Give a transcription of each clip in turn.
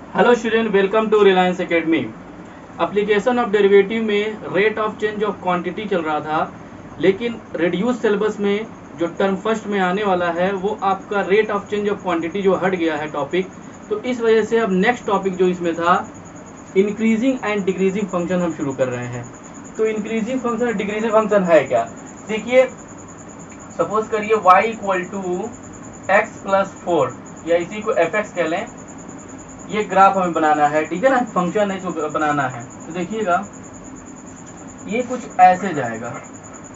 Hello student, welcome to Reliance academy. Application of derivative में rate of change of quantity चल रहा था, लेकिन रिड्यूस सिलेबस में जो टर्म फर्स्ट में आने वाला है वो आपका rate of change of quantity जो हट गया है टॉपिक। तो इस वजह से अब नेक्स्ट टॉपिक जो इसमें था इंक्रीजिंग एंड डिक्रीजिंग फंक्शन हम शुरू कर रहे हैं। तो इंक्रीजिंग फंक्शन और डिक्रीजिंग फंक्शन है क्या, देखिए। सपोज करिए y equal to x plus 4 या इसी को एफ एक्स कह लें। ये ग्राफ हमें बनाना है, ठीक है ना, फंक्शन है जो बनाना है। तो देखिएगा ये कुछ ऐसे जाएगा,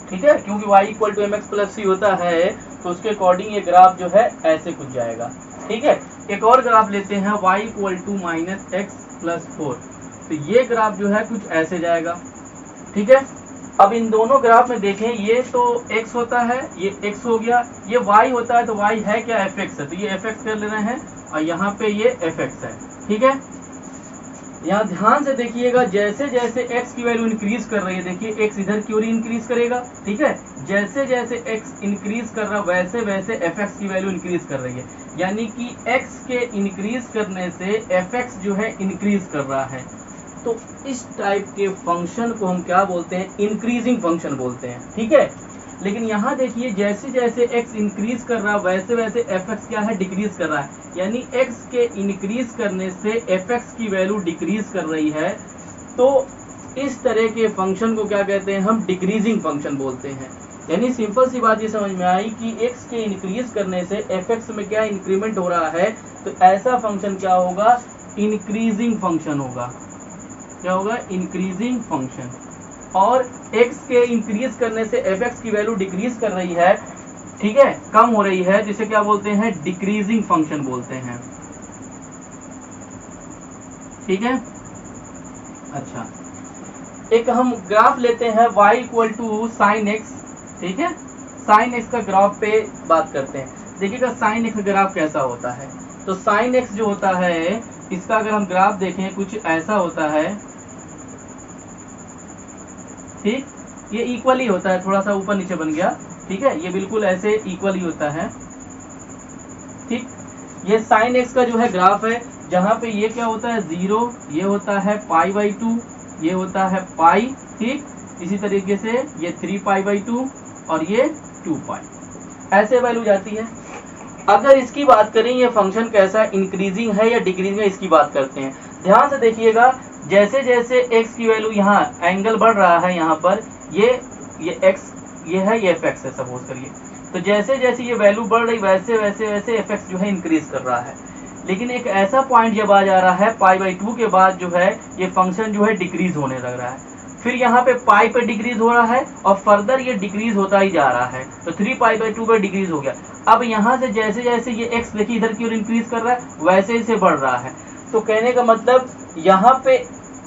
ठीक है, क्योंकि y equal to m x plus c होता है तो उसके अकॉर्डिंग ये ग्राफ जो है ऐसे कुछ जाएगा, ठीक है। एक और ग्राफ लेते हैं y equal to minus x plus 4, तो ये ग्राफ जो है कुछ ऐसे जाएगा, ठीक है। अब इन दोनों ग्राफ में देखें, ये तो x होता है, ये x हो गया, ये y होता है, तो y है क्या, fx है, तो ये fx कर ले रहे हैं और यहाँ पे ये fx है, ठीक है। यहाँ ध्यान से देखिएगा, जैसे जैसे x की वैल्यू इंक्रीज कर रही है, देखिए x इधर की ओर इंक्रीज करेगा, ठीक है। जैसे जैसे x इंक्रीज कर रहा है वैसे वैसे fx की वैल्यू इंक्रीज कर रही है, यानी कि x के इंक्रीज करने से fx जो है इंक्रीज कर रहा है। तो इस टाइप के फंक्शन को हम क्या बोलते हैं, इंक्रीजिंग फंक्शन बोलते हैं, ठीक है। लेकिन यहाँ देखिए, जैसे जैसे x इंक्रीज कर रहा है वैसे वैसे fx क्या है, डिक्रीज कर रहा है, यानी x के इंक्रीज करने से fx की वैल्यू डिक्रीज कर रही है। तो इस तरह के फंक्शन को क्या कहते हैं, हम डिक्रीजिंग फंक्शन बोलते हैं। यानी सिंपल सी बात ये समझ में आई कि x के इंक्रीज करने से fx में क्या इंक्रीमेंट हो रहा है, तो ऐसा फंक्शन क्या होगा, इंक्रीजिंग फंक्शन होगा। क्या होगा, इंक्रीजिंग फंक्शन। और x के इंक्रीज करने से fx की वैल्यू डिक्रीज कर रही है, ठीक है, कम हो रही है, जिसे क्या बोलते हैं, डिक्रीजिंग फंक्शन बोलते हैं, ठीक है। अच्छा, एक हम ग्राफ लेते हैं y equal to sine x, ठीक है। साइन एक्स का ग्राफ पे बात करते हैं। देखिएगा साइन एक्स का ग्राफ कैसा होता है, तो साइन एक्स जो होता है इसका अगर हम ग्राफ देखें कुछ ऐसा होता है, ठीक, ये इक्वल ही होता है, थोड़ा सा ऊपर नीचे बन गया, ठीक है, ये बिल्कुल ऐसे इक्वल ही होता है, ठीक। ये साइन एक्स का जो है ग्राफ है, जहां पे ये क्या होता है, 0, ये होता है π/2, ये होता है पाई, ठीक। इसी तरीके से ये 3π/2 और ये 2π, ऐसे वैल्यू जाती है। अगर इसकी बात करें, ये फंक्शन कैसा, इंक्रीजिंग है या डिक्रीजिंग है, इसकी बात करते हैं। ध्यान से देखिएगा, जैसे जैसे x की वैल्यू, यहाँ एंगल बढ़ रहा है, यहाँ पर ये x, ये है, ये fx है सपोज करिए, तो जैसे जैसे ये वैल्यू बढ़ रही वैसे वैसे वैसे fx जो है इंक्रीज कर रहा है। लेकिन एक ऐसा पॉइंट जब आ जा रहा है π/2 के बाद जो है ये फंक्शन जो है डिक्रीज होने लग रहा है, फिर यहाँ पे पाई पे डिक्रीज हो रहा है और फर्दर ये डिक्रीज होता ही जा रहा है, तो 3π/2 पे डिक्रीज हो गया। अब यहाँ से जैसे जैसे ये x देखिए इधर की ओर इंक्रीज कर रहा है वैसे इसे बढ़ रहा है। तो कहने का मतलब यहाँ पे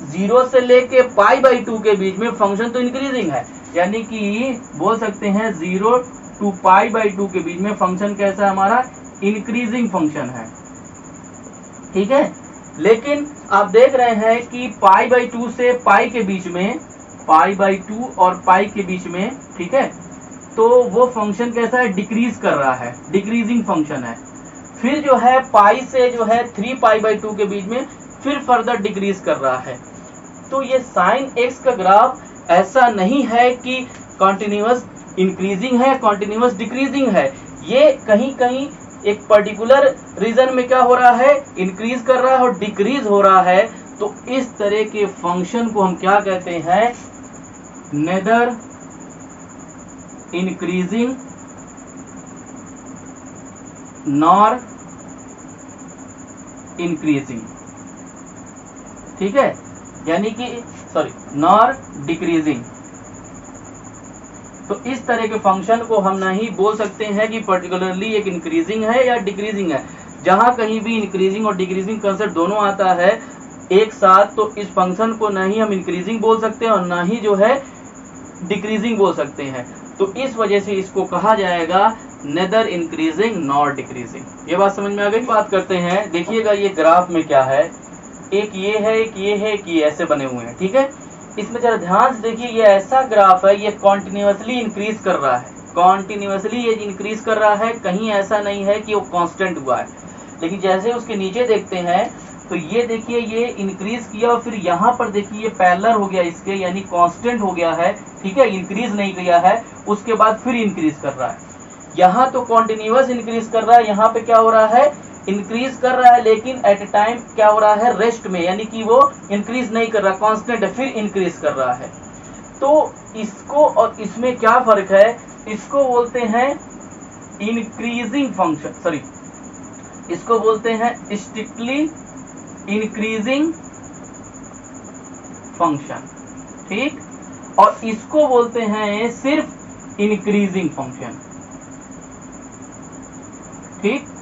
0 से लेके π/2 के बीच में फंक्शन तो इंक्रीजिंग है, यानी कि बोल सकते हैं 0 to π/2 के बीच में फंक्शन कैसा हमारा, इंक्रीजिंग फंक्शन है, ठीक है। लेकिन आप देख रहे हैं कि π/2 से पाई के बीच में, π/2 और पाई के बीच में, ठीक है, तो वो फंक्शन कैसा है, डिक्रीज कर रहा है, डिक्रीजिंग फंक्शन है। फिर जो है पाई से जो है 3π/2 के बीच में फिर फर्दर डिक्रीज कर रहा है। तो ये साइन एक्स का ग्राफ ऐसा नहीं है कि कॉन्टिन्यूअस इंक्रीजिंग है, कॉन्टिन्यूअस डिक्रीजिंग है, ये कहीं कहीं एक पर्टिकुलर रीजन में क्या हो रहा है, इंक्रीज कर रहा है और डिक्रीज हो रहा है। तो इस तरह के फंक्शन को हम क्या कहते हैं, नेदर इंक्रीजिंग नॉर इंक्रीजिंग, ठीक है, यानी कि सॉरी नॉर डिक्रीजिंग। तो इस तरह के फंक्शन को हम नहीं बोल सकते हैं कि पर्टिकुलरली एक इंक्रीजिंग है या डिक्रीजिंग है। जहां कहीं भी इंक्रीजिंग और डिक्रीजिंग कंसेप्ट दोनों आता है एक साथ, तो इस फंक्शन को ना ही हम इंक्रीजिंग बोल सकते हैं और ना ही जो है डिक्रीजिंग बोल सकते हैं। तो इस वजह से इसको कहा जाएगा नेदर इंक्रीजिंग नॉर डिक्रीजिंग। ये बात समझ में आ गई। बात करते हैं, देखिएगा ये ग्राफ में क्या है, एक ये है, एक ये है, एक ये, ऐसे बने हुए हैं, ठीक है। इसमें जरा ध्यान से देखिए, ये ऐसा ग्राफ है, ये कॉन्टिन्यूअसली इंक्रीज कर रहा है, कॉन्टिन्यूअसली ये इंक्रीज कर रहा है, कहीं ऐसा नहीं है कि वो कांस्टेंट हुआ है। लेकिन जैसे उसके नीचे देखते हैं तो ये देखिए ये इंक्रीज किया और फिर यहाँ पर देखिए ये पैरेलल हो गया इसके, यानी कांस्टेंट हो गया है, ठीक है, इंक्रीज नहीं किया है, उसके बाद फिर इंक्रीज कर रहा है। यहाँ तो कॉन्टिन्यूअस इंक्रीज कर रहा है, यहाँ पे क्या हो रहा है, इंक्रीज कर रहा है, लेकिन एट ए टाइम क्या हो रहा है, रेस्ट में, यानी कि वो इंक्रीज नहीं कर रहा, कांस्टेंट है, फिर इंक्रीज कर रहा है। तो इसको और इसमें क्या फर्क है, इसको बोलते हैं इंक्रीजिंग फंक्शन, सॉरी, इसको बोलते हैं स्ट्रिक्टली इंक्रीजिंग फंक्शन, ठीक, और इसको बोलते हैं सिर्फ इंक्रीजिंग फंक्शन, ठीक।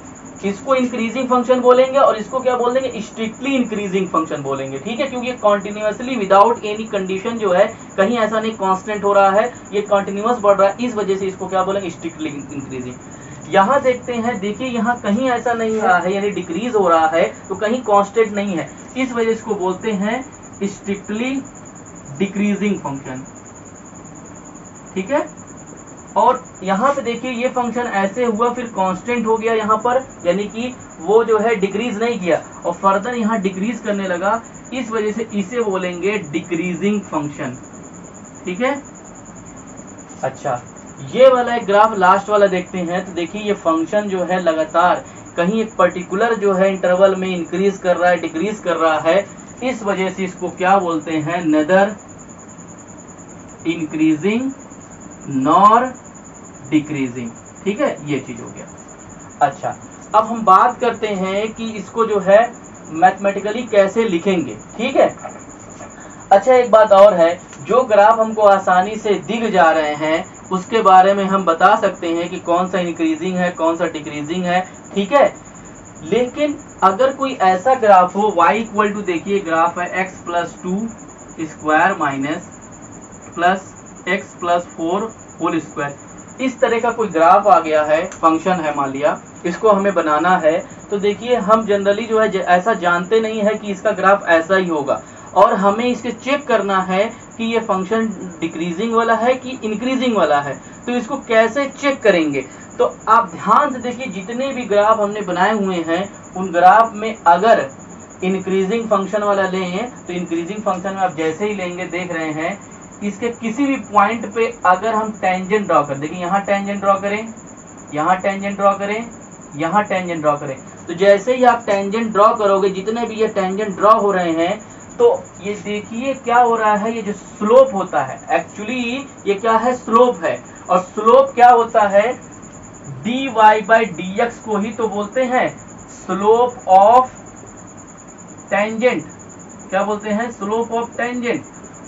इसको इंक्रीजिंग फंक्शन बोलेंगे और इसको क्या बोलेंगे, स्ट्रिक्टली इंक्रीजिंग फंक्शन बोलेंगे, ठीक है, क्योंकि ये कॉन्टिन्यूअसली विदाउट एनी कंडीशन जो है, कहीं ऐसा नहीं कांस्टेंट हो रहा है, ये कॉन्टिन्यूअस बढ़ रहा है, इस वजह से इसको क्या बोलेंगे, स्ट्रिक्टली इंक्रीजिंग। यहाँ देखते हैं, देखिए यहाँ कहीं ऐसा नहीं हो रहा है, यानी डिक्रीज हो रहा है, तो कहीं कांस्टेंट नहीं है, इस वजह से इसको बोलते हैं स्ट्रिक्टली डिक्रीजिंग फंक्शन, ठीक है। और यहाँ पे देखिए ये फंक्शन ऐसे हुआ, फिर कांस्टेंट हो गया यहाँ पर, यानी कि वो जो है डिक्रीज नहीं किया और फर्दर यहाँ डिक्रीज करने लगा, इस वजह से इसे बोलेंगे डिक्रीजिंग फंक्शन, ठीक है। अच्छा, ये वाला एक ग्राफ लास्ट वाला देखते हैं, तो देखिए ये फंक्शन जो है लगातार कहीं एक पर्टिकुलर जो है इंटरवल में इंक्रीज कर रहा है, डिक्रीज कर रहा है, इस वजह से इसको क्या बोलते हैं, नेदर इंक्रीजिंग नॉर डिक्रीजिंग, ठीक है, ये चीज हो गया। अच्छा, अब हम बात करते हैं कि इसको जो है मैथमेटिकली कैसे लिखेंगे, ठीक है। अच्छा, एक बात और है, जो ग्राफ हमको आसानी से दिख जा रहे हैं उसके बारे में हम बता सकते हैं कि कौन सा इंक्रीजिंग है, कौन सा डिक्रीजिंग है, ठीक है। लेकिन अगर कोई ऐसा ग्राफ हो y इक्वल टू, देखिए ग्राफ है x प्लस 2 square minus plus x plus 4 whole square, इस तरह का कोई ग्राफ आ गया है, फंक्शन है मान लिया, इसको हमें बनाना है, तो देखिए हम जनरली जो है ऐसा जानते नहीं है कि इसका ग्राफ ऐसा ही होगा, और हमें इसके चेक करना है कि ये फंक्शन डिक्रीजिंग वाला है कि इंक्रीजिंग वाला है। तो इसको कैसे चेक करेंगे, तो आप ध्यान से देखिए, जितने भी ग्राफ हमने बनाए हुए हैं उन ग्राफ में अगर इंक्रीजिंग फंक्शन वाला लें, तो इंक्रीजिंग फंक्शन में आप जैसे ही लेंगे, देख रहे हैं, इसके किसी भी पॉइंट पे अगर हम टेंजेंट ड्रॉ कर, देखिए यहाँ टेंजेंट ड्रॉ करें, यहाँ टेंजेंट ड्रॉ करें, यहाँ टेंजेंट ड्रॉ करें, तो जैसे ही आप टेंजेंट ड्रॉ करोगे, जितने भी ये टेंजेंट ड्रॉ हो रहे हैं, तो ये देखिए क्या हो रहा है, ये जो स्लोप होता है, एक्चुअली ये क्या है, स्लोप है, और स्लोप क्या होता है, dy बाई dx को ही तो बोलते हैं स्लोप ऑफ टेंजेंट, क्या बोलते हैं, स्लोप ऑफ टेंजेंट।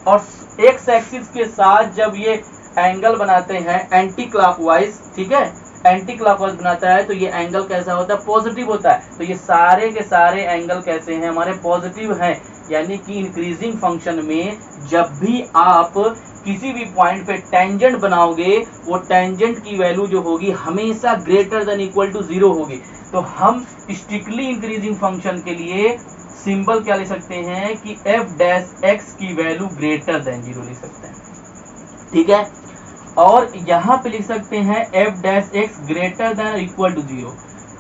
और एक्स एक्सिस के साथ जब ये एंगल बनाते हैं एंटी क्लॉकवाइज, ठीक है, एंटी क्लॉकवाइज बनाता है, तो ये एंगल कैसा होता है, पॉजिटिव होता है, तो ये सारे के सारे एंगल कैसे हैं, हमारे पॉजिटिव हैं, यानी कि इंक्रीजिंग फंक्शन में जब भी आप किसी भी पॉइंट पे टेंजेंट बनाओगे, वो टेंजेंट की वैल्यू जो होगी हमेशा ग्रेटर देन इक्वल टू 0 होगी। तो हम स्ट्रिक्टली इंक्रीजिंग फंक्शन के लिए सिंबल क्या लिख सकते हैं कि f डैश x की वैल्यू ग्रेटर देन 0 लिख सकते हैं, ठीक है। और यहाँ पे लिख सकते हैं f dash x greater than equal to 0।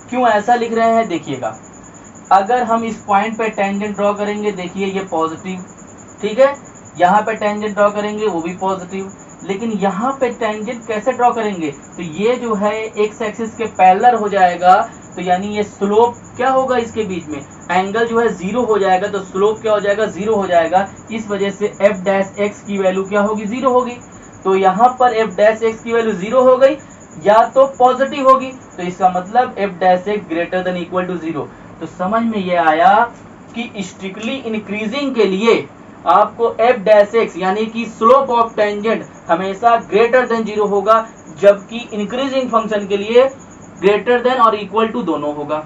क्यों ऐसा लिख रहे हैं, देखिएगा, अगर हम इस पॉइंट पे टेंजेंट ड्रॉ करेंगे, देखिए ये पॉजिटिव, ठीक है, यहाँ पे टेंजेंट ड्रॉ करेंगे वो भी पॉजिटिव, लेकिन यहाँ पे टेंजेंट कैसे ड्रॉ करेंगे, तो ये जो है एक्स एक्सिस के पैरेलल हो जाएगा, तो यानी ये स्लोप क्या होगा, इसके बीच में एंगल जो है 0 हो जाएगा, तो स्लोप क्या हो जाएगा, 0 हो जाएगा, इस वजह से f डैश x की वैल्यू क्या होगी, 0 होगी। तो यहाँ पर f डैश x की वैल्यू 0 हो गई, या तो पॉजिटिव होगी, तो इसका मतलब f dash x greater than equal to 0। तो समझ में ये आया कि स्ट्रिक्टली इंक्रीजिंग के लिए आपको f डैश x यानी कि स्लोप ऑफ टेंजेंट हमेशा ग्रेटर देन 0 होगा, जबकि इंक्रीजिंग फंक्शन के लिए ग्रेटर देन और इक्वल टू दोनों होगा।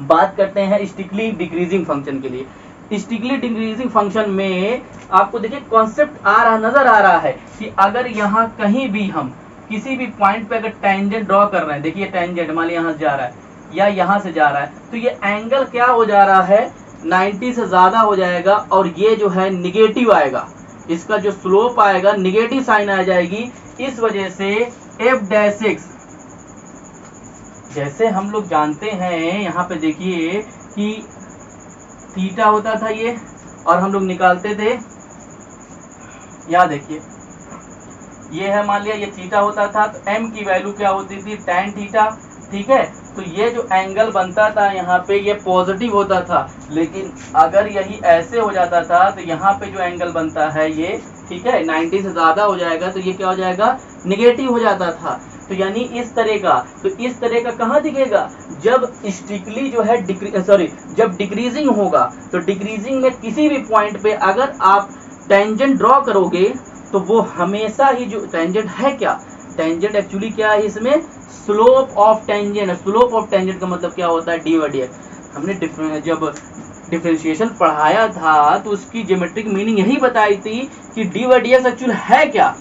बात करते हैं स्ट्रिक्टली डिक्रीजिंग फंक्शन के लिए। स्ट्रिक्टली डिक्रीजिंग फंक्शन में आपको देखिए कॉन्सेप्ट नजर आ रहा है कि अगर यहाँ कहीं भी हम किसी भी पॉइंट पे अगर टेंजेंट ड्रॉ कर रहे हैं, देखिए टेंजेंट मान लीजिए यहाँ से जा रहा है या यहाँ से जा रहा है, तो ये एंगल क्या हो जा रहा है, 90 से ज्यादा हो जाएगा, और ये जो है निगेटिव आएगा, इसका जो स्लोप आएगा निगेटिव साइन आ जाएगी। इस वजह से f डैश x, जैसे हम लोग जानते हैं, यहाँ पे देखिए कि थीटा होता था ये, और हम लोग निकालते थे, यहाँ देखिए ये है, मान लिया ये थीटा होता था, तो m की वैल्यू क्या होती थी, tan थीटा। ठीक है, तो ये जो एंगल बनता था यहाँ पे ये पॉजिटिव होता था, लेकिन अगर यही ऐसे हो जाता था तो यहाँ पे जो एंगल बनता है ये, ठीक है, 90 से ज्यादा हो जाएगा तो ये क्या हो जाएगा, निगेटिव हो जाता था। तो यानी इस तरह का, तो इस तरह का कहाँ दिखेगा, जब स्ट्रिक्टली जो है जब डिक्रीजिंग होगा, तो डिक्रीजिंग में किसी भी पॉइंट पे अगर आप टेंजेंट ड्रॉ करोगे तो वो हमेशा ही, जो टेंजेंट है क्या, टेंजेंट एक्चुअली क्या है इसमें, slope of tangent. Slope of tangent का मतलब क्या होता है, डी बाई डी एक्स। हमने जब डिफरेंशिएशन पढ़ाया था तो उसकी ज्योमेट्रिक मीनिंग यही बताई थी कि D by D x actually है क्या।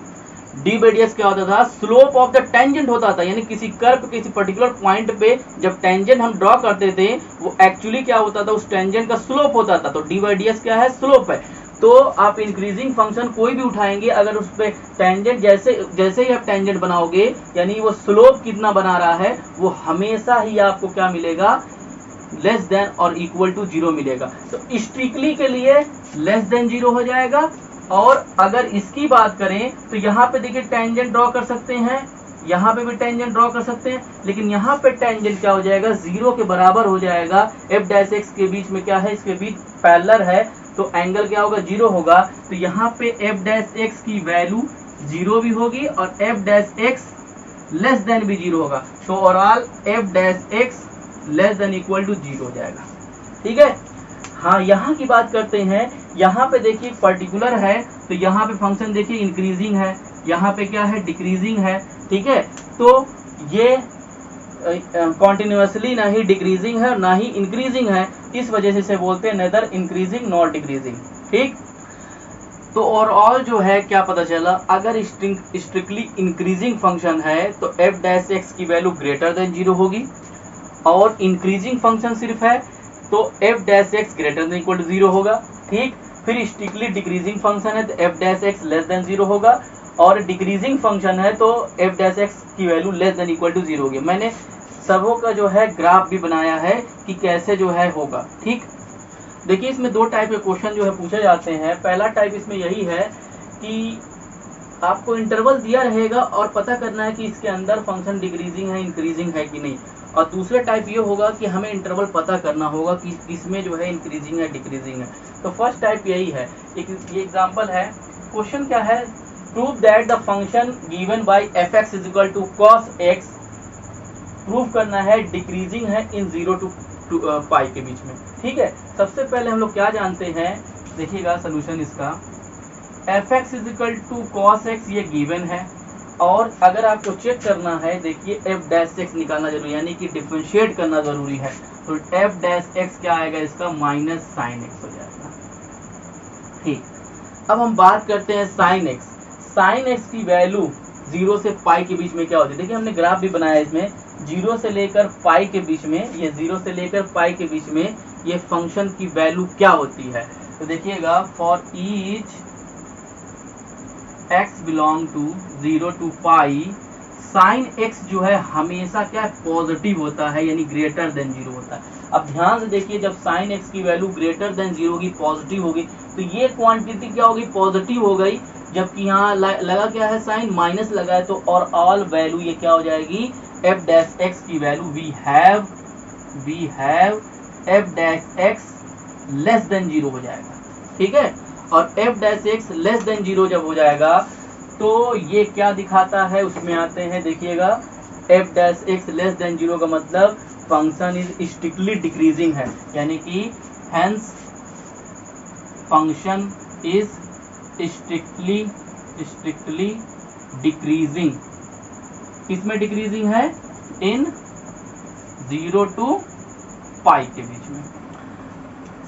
डी बाई डी एक्स क्या होता था, स्लोप ऑफ द टेंजेंट होता था, यानी किसी कर्व किसी पर्टिकुलर पॉइंट पे जब टेंजेंट हम ड्रॉ करते थे वो एक्चुअली क्या होता था, उस टेंजेंट का स्लोप होता था। तो डी बाई डी एक्स क्या है, स्लोप है। तो आप इंक्रीजिंग फंक्शन कोई भी उठाएंगे, अगर उस पे टेंजेंट जैसे ही आप टेंजेंट बनाओगे, यानी वो स्लोप कितना बना रहा है, वो हमेशा ही आपको क्या मिलेगा, लेस देन और इक्वल टू 0 मिलेगा। तो स्ट्रिक्टली के लिए लेस देन 0 हो जाएगा। और अगर इसकी बात करें तो यहाँ पे देखिए टेंजेंट ड्रॉ कर सकते हैं, यहाँ पे भी टेंजेंट ड्रॉ कर सकते हैं, लेकिन यहाँ पे टेंजेंट क्या हो जाएगा, 0 के बराबर हो जाएगा। एफ डैश एक्स के बीच में क्या है, इसके बीच पैरेलल है, तो एंगल क्या होगा, 0 होगा। तो यहाँ पे एफ डैश एक्स की वैल्यू 0 भी होगी और f dash x less than भी 0 होगा। तो overall f dash x less than equal to 0 हो जाएगा। ठीक है, हाँ यहाँ की बात करते हैं। यहाँ पे देखिए पर्टिकुलर है, तो यहाँ पे फंक्शन देखिए इंक्रीजिंग है, यहाँ पे क्या है, डिक्रीजिंग है। ठीक है, तो ये कॉन्टिन्यूसली ना ही डिक्रीजिंग है ना ही इंक्रीजिंग है, इस वजह से इसे बोलते हैं नेदर इंक्रीजिंग नॉर डिक्रीजिंग। ठीक, तो ओवरऑल जो है क्या पता चला, अगर स्ट्रिक्टली इंक्रीजिंग फंक्शन है तो एफ डैश एक्स की वैल्यू ग्रेटर देन 0 होगी, और इंक्रीजिंग फंक्शन सिर्फ है तो f dash x greater than equal to 0 होगा। ठीक, फिर स्ट्रिक्टली डिक्रीजिंग फंक्शन है तो f dash x less than 0 होगा, और डिक्रीजिंग फंक्शन है तो एफ डैश एक्स की value less than equal to 0 होगी। मैंने सबों का जो है ग्राफ भी बनाया है कि कैसे जो है होगा। ठीक, देखिए इसमें दो टाइप के क्वेश्चन जो है पूछे जाते हैं। पहला टाइप इसमें यही है कि आपको इंटरवल दिया रहेगा और पता करना है कि इसके अंदर फंक्शन डिक्रीजिंग है इंक्रीजिंग है कि नहीं, और दूसरा टाइप ये होगा कि हमें इंटरवल पता करना होगा कि इसमें जो है इंक्रीजिंग है डिक्रीजिंग है। तो फर्स्ट टाइप यही है। एक ये एग्जांपल है, क्वेश्चन क्या है, prove that the function given by f x is equal to cos x, prove करना है डिक्रीजिंग है इन 0 टू पाई के बीच में। ठीक है, सबसे पहले हम लोग क्या जानते हैं, देखिएगा सोल्यूशन इसका, f x is equal to cos x ये गिवन है, और अगर आपको चेक करना है, देखिए एफ डैश एक्स निकालना जरूरी, यानी कि डिफरेंशिएट करना जरूरी है। तो एफ डैश एक्स क्या आएगा इसका, माइनस साइन एक्स हो जाएगा। ठीक, अब हम बात करते हैं साइन एक्स। साइन एक्स की वैल्यू 0 से पाई के बीच में क्या होती है, देखिए हमने ग्राफ भी बनाया इसमें, 0 से लेकर पाई के बीच में, ये 0 से लेकर पाई के बीच में ये फंक्शन की वैल्यू क्या होती है। तो देखिएगा, for each x belong to 0 to pi, sine x जो है हमेशा क्या है, पॉजिटिव होता है, यानी ग्रेटर देन 0 होता है। अब ध्यान से देखिए, जब साइन x की वैल्यू ग्रेटर देन 0 होगी, पॉजिटिव होगी, तो ये क्वांटिटी क्या होगी, पॉजिटिव हो गई, जबकि यहाँ लगा क्या है, साइन माइनस लगा है, तो और ऑल वैल्यू ये क्या हो जाएगी, एफ डैश एक्स की value we have f dash x less than 0 हो जाएगा। ठीक है, और f dash x less than 0 जब हो जाएगा तो ये क्या दिखाता है, उसमें आते हैं, देखिएगा F dash x less than 0 का मतलब फंक्शन इज स्ट्रिक्टली डिक्रीजिंग है, यानी कि hence function is strictly decreasing. किसमें डिक्रीजिंग है, इन 0 टू पाई के बीच में।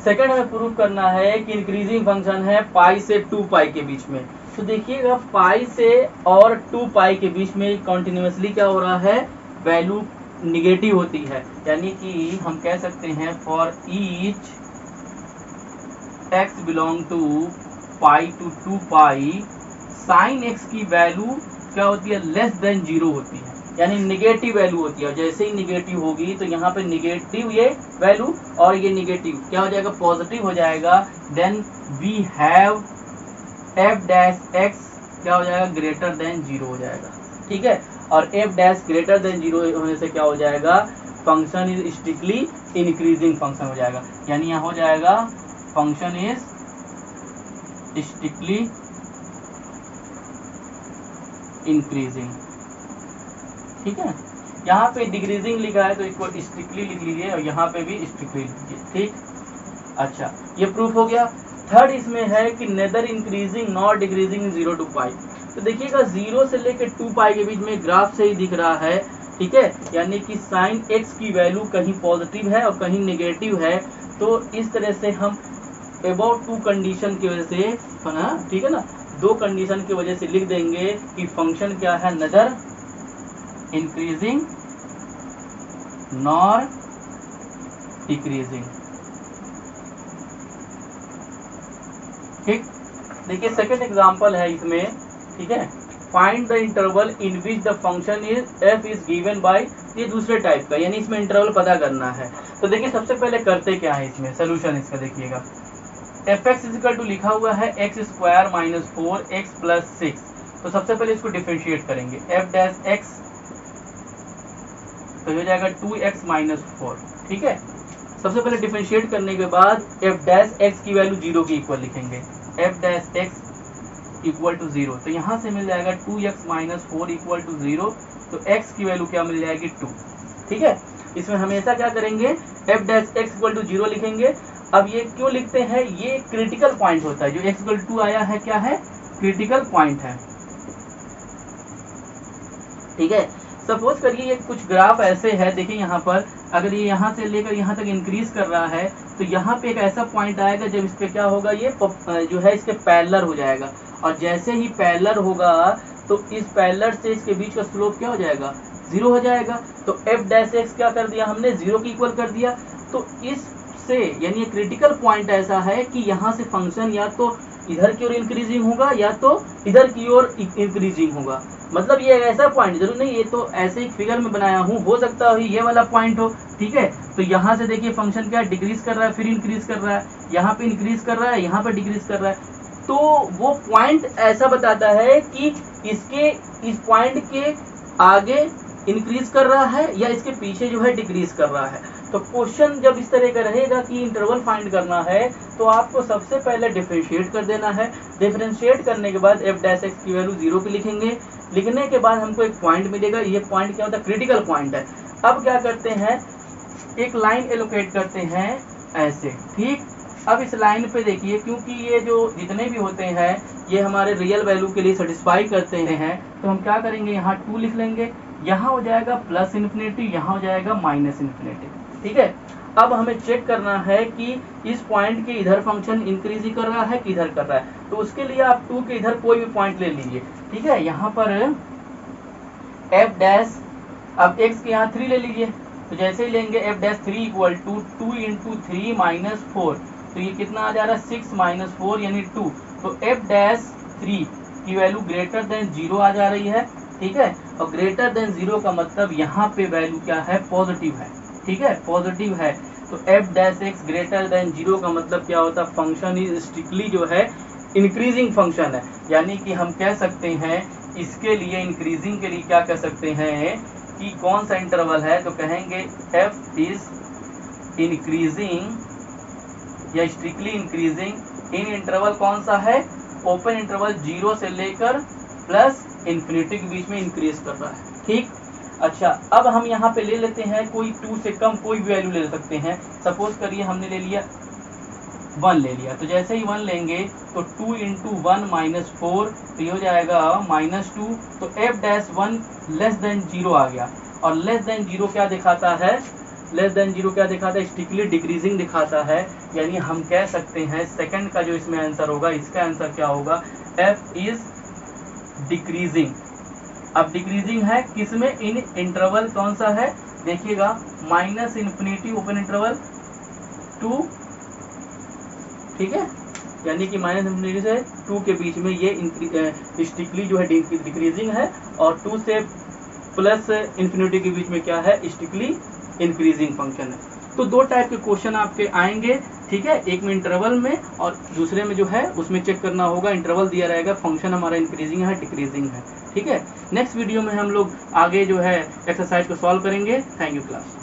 सेकंड हमें प्रूव करना है कि इंक्रीजिंग फंक्शन है पाई से 2 पाई के बीच में। तो देखिएगा, पाई से और 2 पाई के बीच में कॉन्टिन्यूसली क्या हो रहा है, वैल्यू निगेटिव होती है, यानी कि हम कह सकते हैं for each x belong to pi to 2 pi, sine x की वैल्यू क्या होती है, लेस देन 0 होती है, यानी निगेटिव वैल्यू होती है। जैसे ही निगेटिव होगी तो यहाँ पे निगेटिव ये वैल्यू और ये निगेटिव क्या हो जाएगा, पॉजिटिव हो जाएगा। Then we have f dash x क्या हो जाएगा, ग्रेटर देन 0 हो जाएगा। ठीक है, और एफ डैश ग्रेटर देन 0 होने से क्या हो जाएगा, function is strictly increasing function हो जाएगा। यानी यहाँ हो जाएगा फंक्शन इज स्ट्रिक्टली इंक्रीजिंग। ठीक है, यहाँ पे डिक्रीजिंग लिखा है तो इसको स्ट्रिक्टली लिख लीजिए और यहाँ पे भी स्ट्रिक्टली लिखिए। ठीक, अच्छा ये प्रूफ हो गया। थर्ड इसमें है कि neither increasing nor decreasing 0 to pi. तो देखिएगा 0 से लेकर 2 पाई के बीच में ग्राफ से ही दिख रहा है। ठीक है, यानी कि साइन एक्स की वैल्यू कहीं पॉजिटिव है और कहीं नेगेटिव है। तो इस तरह से हम अबाउट 2 कंडीशन की वजह से है ना, ठीक है ना, 2 कंडीशन की वजह से लिख देंगे कि फंक्शन क्या है, नेदर इंक्रीजिंग नॉर डिक्रीजिंग। ठीक, देखिए सेकंड एग्जांपल है इसमें। ठीक है, find the interval in which the function is F is given by, ये दूसरे टाइप का, यानी इसमें इंटरवल पता करना है। तो देखिए सबसे पहले करते क्या है इसमें, सोल्यूशन इसका देखिएगा। एफ एक्स इजिकल टू लिखा हुआ है x square minus 4x plus 6। तो सबसे पहले इसको डिफरेंशिएट करेंगे, एफ डैश एक्स तो हो जाएगा 2x माइनस 4। ठीक है, सबसे पहले डिफरेंशिएट करने के बाद एफ डैश एक्स की वैल्यू 0 के इक्वल लिखेंगे, f dash x equal to 0। तो यहाँ से मिल जाएगा 2x माइनस 4 इक्वल टू 0। तो x की वैल्यू क्या मिल जाएगी, 2। ठीक है, इसमें हमेशा क्या करेंगे, f dash x equal to 0 लिखेंगे। अब ये क्यों लिखते हैं, ये क्रिटिकल पॉइंट होता है। जो x इक्वल टू 2 आया है क्या है, क्रिटिकल पॉइंट है। ठीक है, सपोज करिए ये कुछ ग्राफ ऐसे है, देखिए यहाँ पर अगर ये यहाँ से लेकर यहाँ तक इंक्रीज कर रहा है तो यहाँ पे एक ऐसा पॉइंट आएगा जब इस पे क्या होगा, ये जो है इसके पैरेलल हो जाएगा। और जैसे ही पैरेलल होगा तो इस पैरेलल से इसके बीच का स्लोप क्या हो जाएगा, 0 हो जाएगा। तो एफ डैश एक्स क्या कर दिया हमने, 0 की इक्वल कर दिया। तो इससे यानी ये क्रिटिकल पॉइंट ऐसा है कि यहाँ से फंक्शन या तो इधर की ओर इंक्रीजिंग होगा या तो इधर की ओर इंक्रीजिंग होगा। मतलब ये ऐसा पॉइंट जरूर नहीं, ये तो ऐसे ही फिगर में बनाया हूँ, हो सकता है ये वाला पॉइंट हो। ठीक है, तो यहाँ से देखिए फंक्शन क्या डिक्रीज कर रहा है, फिर इंक्रीज कर रहा है, यहाँ पे इंक्रीज कर रहा है, यहाँ पे डिक्रीज कर रहा है। तो वो पॉइंट ऐसा बताता है कि इसके इस पॉइंट के आगे इंक्रीज कर रहा है या इसके पीछे जो है डिक्रीज कर रहा है। तो क्वेश्चन जब इस तरह का रहेगा कि इंटरवल फाइंड करना है तो आपको सबसे पहले डिफरेंशिएट कर देना है। डिफरेंशिएट करने के बाद एफ डैश एक्स की वैल्यू 0 की लिखेंगे। लिखने के बाद हमको एक पॉइंट मिलेगा, ये पॉइंट क्या होता है, क्रिटिकल पॉइंट है। अब क्या करते हैं, एक लाइन एलोकेट करते हैं ऐसे। ठीक, अब इस लाइन पे देखिए, क्योंकि ये जो जितने भी होते हैं ये हमारे रियल वैल्यू के लिए सेटिस्फाई करते हैं, तो हम क्या करेंगे, यहाँ 2 लिख लेंगे। यहाँ हो जाएगा प्लस इन्फिनिटी, यहाँ हो जाएगा माइनस इन्फिनिटी। ठीक है, अब हमें चेक करना है कि इस पॉइंट के इधर फंक्शन इंक्रीज ही कर रहा है कि इधर कर रहा है। तो उसके लिए आप 2 के इधर कोई भी पॉइंट ले लीजिए। ठीक है, यहाँ पर एफ डैश, अब x के यहाँ 3 ले लीजिए। तो जैसे ही लेंगे f dash 3 equal to 2 into 3 minus 4, तो ये कितना आ जा रहा है, 6 माइनस 4 यानी 2। तो एफ डैश 3 की वैल्यू ग्रेटर देन 0 आ जा रही है। ठीक है, और ग्रेटर देन 0 का मतलब यहाँ पे वैल्यू क्या है, पॉजिटिव है। ठीक है, पॉजिटिव है। तो f dash x greater than 0 का मतलब क्या होता है, फंक्शन इज स्ट्रिक्टली जो है इंक्रीजिंग फंक्शन है। यानी कि हम कह सकते हैं इसके लिए, इंक्रीजिंग के लिए क्या कह सकते हैं कि कौन सा इंटरवल है, तो कहेंगे एफ इज इंक्रीजिंग या स्ट्रिक्टली इंक्रीजिंग इन इंटरवल कौन सा है, ओपन इंटरवल 0 से लेकर प्लस इन्फिनिटी के बीच में इंक्रीज कर रहा है। ठीक, अच्छा अब हम यहाँ पे ले लेते हैं कोई 2 से कम कोई भी वैल्यू ले सकते हैं। सपोज करिए हमने ले लिया 1 ले लिया। तो जैसे ही 1 लेंगे तो 2 इंटू 1 माइनस 4, तो ये हो जाएगा माइनस 2। तो एफ डैश 1 लेस देन 0 आ गया। और लेस देन 0 क्या दिखाता है, लेस देन 0 क्या दिखाता है, स्ट्रिक्टली डिक्रीजिंग दिखाता है। यानी हम कह सकते हैं सेकंड का जो इसमें आंसर होगा, इसका आंसर क्या होगा, एफ इज डिक्रीजिंग। अब डिक्रीजिंग है किसमें, इन इंटरवल कौन सा है, देखिएगा माइनस इन्फिनिटी ओपन इंटरवल 2। ठीक है, यानी कि माइनस इन्फिनिटी से 2 के बीच में ये स्ट्रिक्टली जो है डिक्रीजिंग है, और 2 से प्लस इन्फिनिटी के बीच में क्या है, स्ट्रिक्टली इंक्रीजिंग फंक्शन है। तो दो टाइप के क्वेश्चन आपके आएंगे, ठीक है, एक में इंटरवल में और दूसरे में जो है उसमें चेक करना होगा, इंटरवल दिया रहेगा, फंक्शन हमारा इंक्रीजिंग है डिक्रीजिंग है, ठीक है। नेक्स्ट वीडियो में हम लोग आगे जो है एक्सरसाइज को सॉल्व करेंगे। Thank you class.